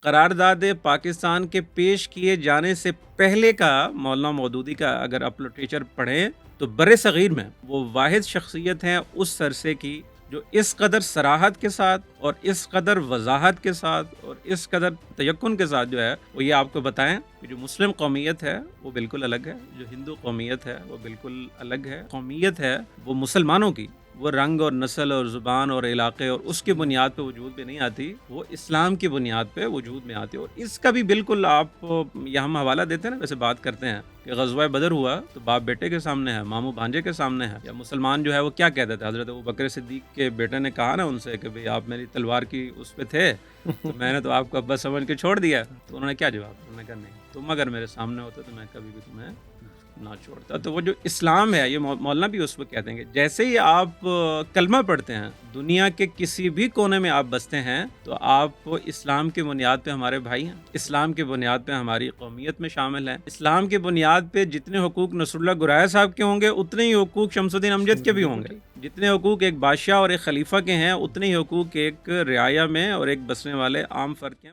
قرارداد پاکستان کے پیش کیے جانے سے پہلے کا مولانا مودودی کا اگر آپ لٹریچر پڑھیں تو بر صغیر میں وہ واحد شخصیت ہیں اس عرصے کی جو اس قدر صراحت کے ساتھ اور اس قدر وضاحت کے ساتھ اور اس قدر تیقن کے ساتھ جو ہے وہ یہ آپ کو بتائیں کہ جو مسلم قومیت ہے وہ بالکل الگ ہے، جو ہندو قومیت ہے وہ بالکل الگ ہے، قومیت ہے وہ مسلمانوں کی وہ رنگ اور نسل اور زبان اور علاقے اور اس کی بنیاد پہ وجود میں نہیں آتی، وہ اسلام کی بنیاد پہ وجود میں آتی ہے۔ اور اس کا بھی بالکل آپ یہ ہم حوالہ دیتے ہیں نا، ویسے بات کرتے ہیں کہ غزوہ بدر ہوا تو باپ بیٹے کے سامنے ہے، ماموں بھانجے کے سامنے ہے، یا مسلمان جو ہے وہ کیا کہتے تھے، حضرت ابوبکر صدیق کے بیٹے نے کہا نا ان سے کہ بھئی آپ میری تلوار کی اس پہ تھے تو میں نے تو آپ کو ابا سمجھ کے چھوڑ دیا، تو انہوں نے کیا جواب، انہوں نے کہا نہیں، تم اگر میرے سامنے ہوتے تو میں کبھی بھی تمہیں نہ چھوڑتا۔ تو وہ جو اسلام ہے، یہ مولانا بھی اس پہ کہتے ہیں کہ جیسے ہی آپ کلمہ پڑھتے ہیں، دنیا کے کسی بھی کونے میں آپ بستے ہیں، تو آپ اسلام کی بنیاد پہ ہمارے بھائی ہیں، اسلام کی بنیاد پہ ہماری قومیت میں شامل ہیں، اسلام کی بنیاد پہ جتنے حقوق نصر اللہ گرایا صاحب کے ہوں گے اتنے ہی حقوق شمس الدین امجد کے بھی ہوں گے، جتنے حقوق ایک بادشاہ اور ایک خلیفہ کے ہیں اتنے ہی حقوق ایک رعایا میں اور ایک بسنے والے عام فرد کے ہیں۔